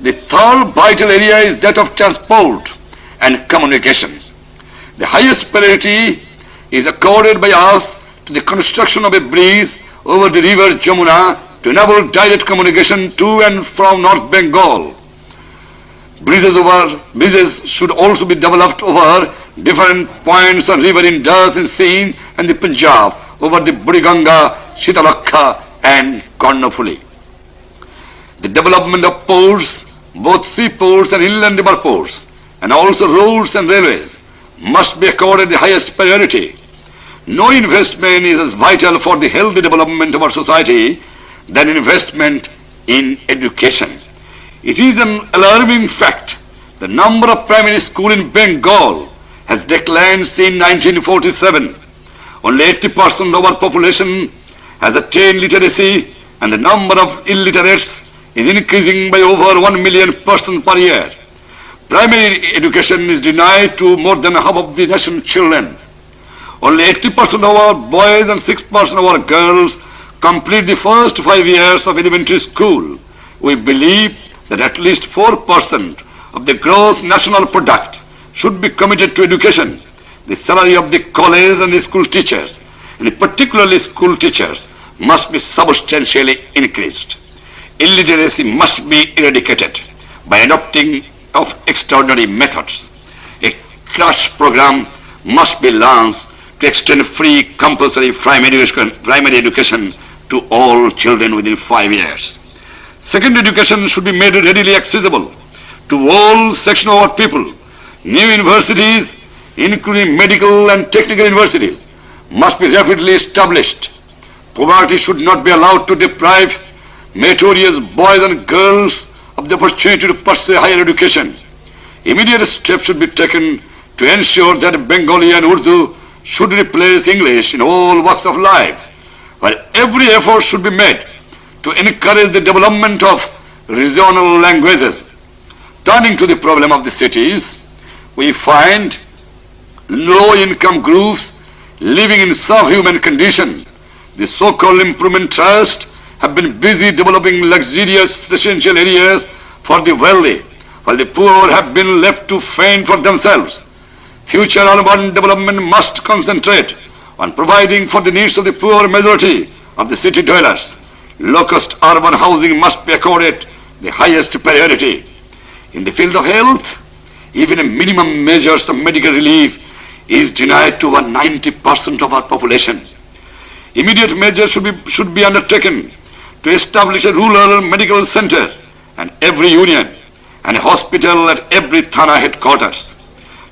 The third vital area is that of transport and communication. The highest priority is accorded by us to the construction of a bridge over the river Jamuna to enable direct communication to and from North Bengal. Bridges should also be developed over different points on river Indus in Sindh and the Punjab, over the Buriganga, Shitalakha and Karnafuli. The development of ports, both seaports and inland river ports, and also roads and railways must be accorded the highest priority. No investment is as vital for the healthy development of our society than investment in education. It is an alarming fact the number of primary schools in Bengal has declined since 1947. Only 80% of our population has attained literacy, and the number of illiterates is increasing by over 1 million persons per year. Primary education is denied to more than half of the nation's children. Only 80% of our boys and 6% of our girls complete the first 5 years of elementary school. We believe that at least 4% of the gross national product should be committed to education. The salary of the college and the school teachers, and particularly school teachers, must be substantially increased. Illiteracy must be eradicated by adopting of extraordinary methods. A crash program must be launched to extend free compulsory primary education to all children within 5 years. Secondary education should be made readily accessible to all sections of our people. New universities, including medical and technical universities, must be rapidly established. Poverty should not be allowed to deprive meritorious boys and girls of the opportunity to pursue higher education. Immediate steps should be taken to ensure that Bengali and Urdu should replace English in all walks of life, while every effort should be made to encourage the development of regional languages. Turning to the problem of the cities, we find low-income groups living in subhuman condition. The so-called improvement trust have been busy developing luxurious residential areas for the wealthy, while the poor have been left to fend for themselves. Future urban development must concentrate on providing for the needs of the poor majority of the city dwellers. Low-cost urban housing must be accorded the highest priority. In the field of health, even a minimum measures of medical relief is denied to over 90% of our population. Immediate measures should be undertaken to establish a rural medical center and every union and a hospital at every Thana headquarters.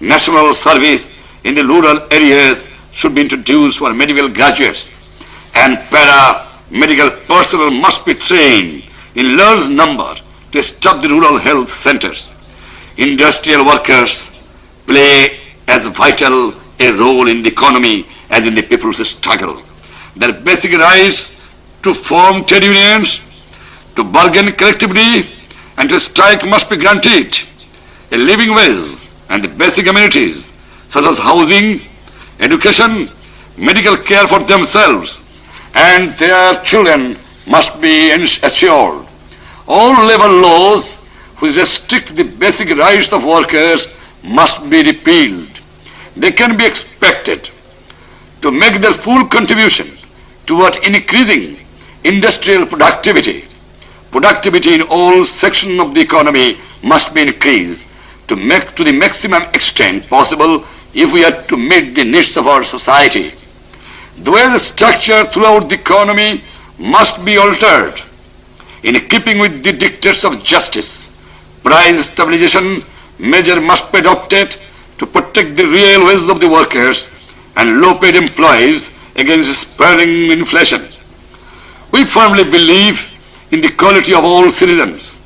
National service in the rural areas should be introduced for medical graduates, and para-medical personnel must be trained in large number to establish the rural health centers. Industrial workers play as vital a role in the economy as in the people's struggle. Their basic rights to form trade unions, to bargain collectively, and to strike must be granted. A living wage and the basic amenities such as housing, education, medical care for themselves and their children must be assured. All labor laws which restrict the basic rights of workers must be repealed. They can be expected to make their full contribution toward increasing industrial productivity. Productivity in all sections of the economy must be increased to the maximum extent possible if we are to meet the needs of our society. The way the structure throughout the economy must be altered in keeping with the dictates of justice. Price stabilization measure must be adopted to protect the real wages of the workers and low-paid employees against spurring inflation. We firmly believe in the quality of all citizens.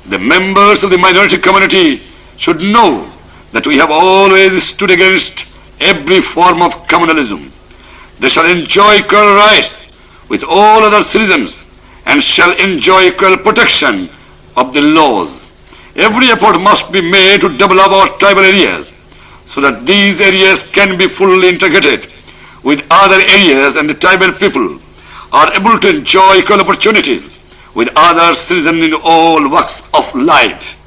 The members of the minority community should know that we have always stood against every form of communalism. They shall enjoy equal rights with all other citizens and shall enjoy equal protection of the laws. Every effort must be made to develop our tribal areas so that these areas can be fully integrated with other areas and the tribal people are able to enjoy equal opportunities with other citizens in all walks of life.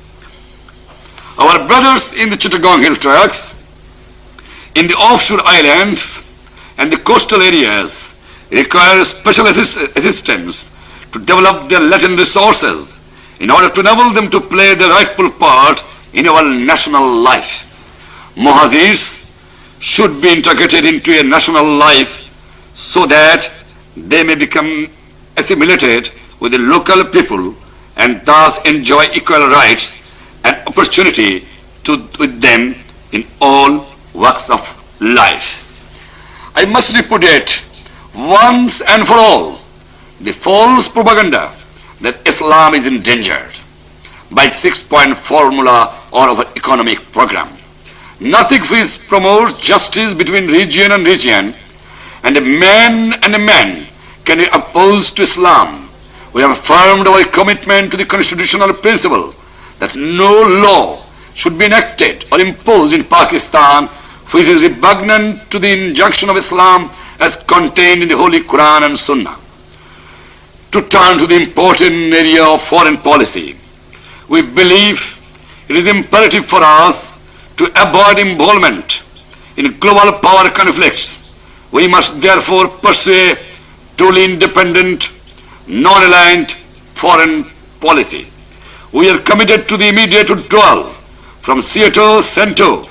Our brothers in the Chittagong Hill Tracts, in the offshore islands and the coastal areas require special assistance to develop their latent resources in order to enable them to play their rightful part in our national life. Muhajirs should be integrated into a national life so that they may become assimilated with the local people and thus enjoy equal rights and opportunity with them in all walks of life. I must repudiate once and for all the false propaganda that Islam is endangered by 6-point formula or our economic program. Nothing which promotes justice between region and region, and a man can be opposed to Islam. We have affirmed our commitment to the constitutional principle that no law should be enacted or imposed in Pakistan which is repugnant to the injunction of Islam as contained in the Holy Quran and Sunnah. To turn to the important area of foreign policy, we believe it is imperative for us to avoid involvement in global power conflicts. We must therefore pursue a truly independent, non-aligned foreign policy. We are committed to the immediate withdrawal from Seattle, CENTO,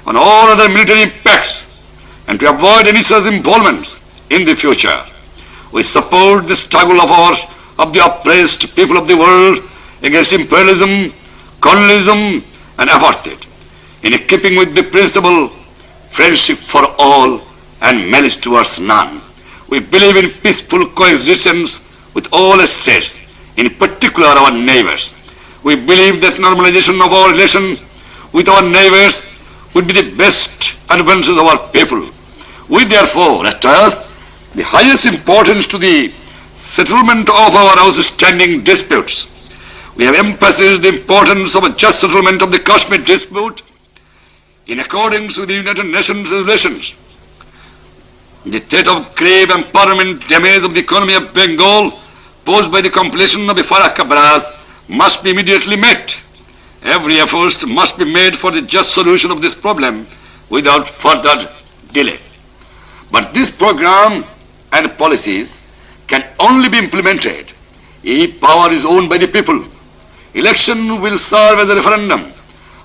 on all other military pacts and to avoid any such involvements in the future. We support the struggle of the oppressed people of the world against imperialism, colonialism, and apartheid, in keeping with the principle friendship for all and malice towards none. We believe in peaceful coexistence with all states, in particular our neighbors. We believe that normalization of our relations with our neighbors would be the best advantage of our people. We therefore attach the highest importance to the settlement of our outstanding disputes. We have emphasized the importance of a just settlement of the Kashmir dispute in accordance with the United Nations resolutions. The threat of grave and permanent damage of the economy of Bengal posed by the completion of the Farakka barrage must be immediately met. Every effort must be made for the just solution of this problem without further delay. But this program and policies can only be implemented if power is owned by the people. Election will serve as a referendum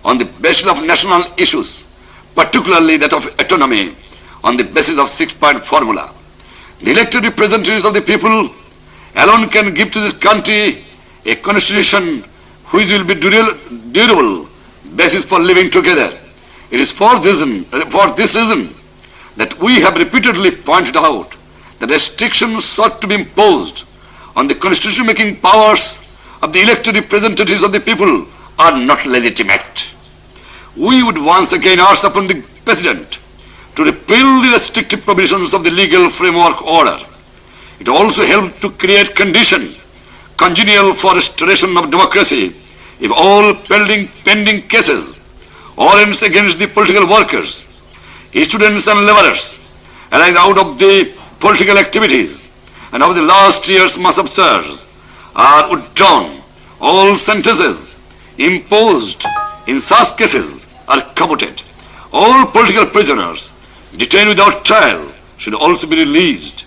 on the basis of national issues, particularly that of autonomy, on the basis of 6-point formula. The elected representatives of the people alone can give to this country a constitution which will be durable basis for living together. It is for this reason that we have repeatedly pointed out that restrictions sought to be imposed on the constitution-making powers of the elected representatives of the people are not legitimate. We would once again urge upon the President to repeal the restrictive provisions of the legal framework order. It also helped to create conditions congenial for restoration of democracy if all pending cases, warrants against the political workers, students and laborers arise out of the political activities and of the last year's mass observes are withdrawn. All sentences imposed in such cases are commuted. All political prisoners detained without trial should also be released.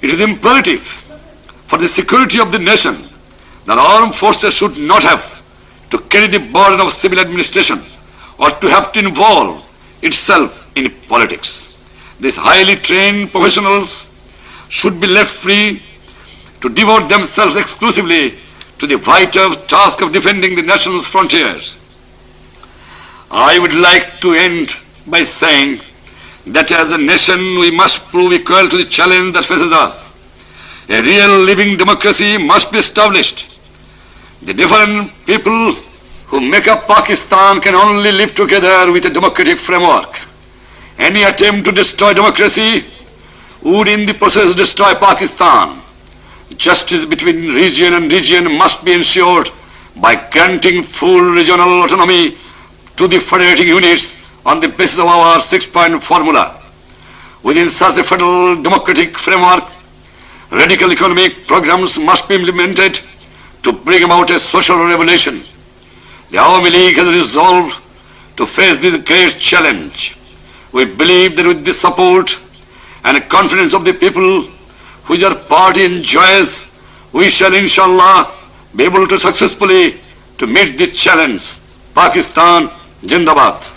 It is imperative for the security of the nation that armed forces should not have to carry the burden of civil administration or to have to involve itself in politics. These highly trained professionals should be left free to devote themselves exclusively to the vital task of defending the nation's frontiers. I would like to end by saying that as a nation we must prove equal to the challenge that faces us. A real living democracy must be established. The different people who make up Pakistan can only live together with a democratic framework. Any attempt to destroy democracy would in the process destroy Pakistan. Justice between region and region must be ensured by granting full regional autonomy to the federating units on the basis of our 6-point formula. Within such a federal democratic framework, Radical economic programs must be implemented to bring about a social revolution. The Awami League has resolved to face this great challenge. We believe that with the support and confidence of the people which our party enjoys, we shall inshallah be able to successfully to meet this challenge. Pakistan Jindabad.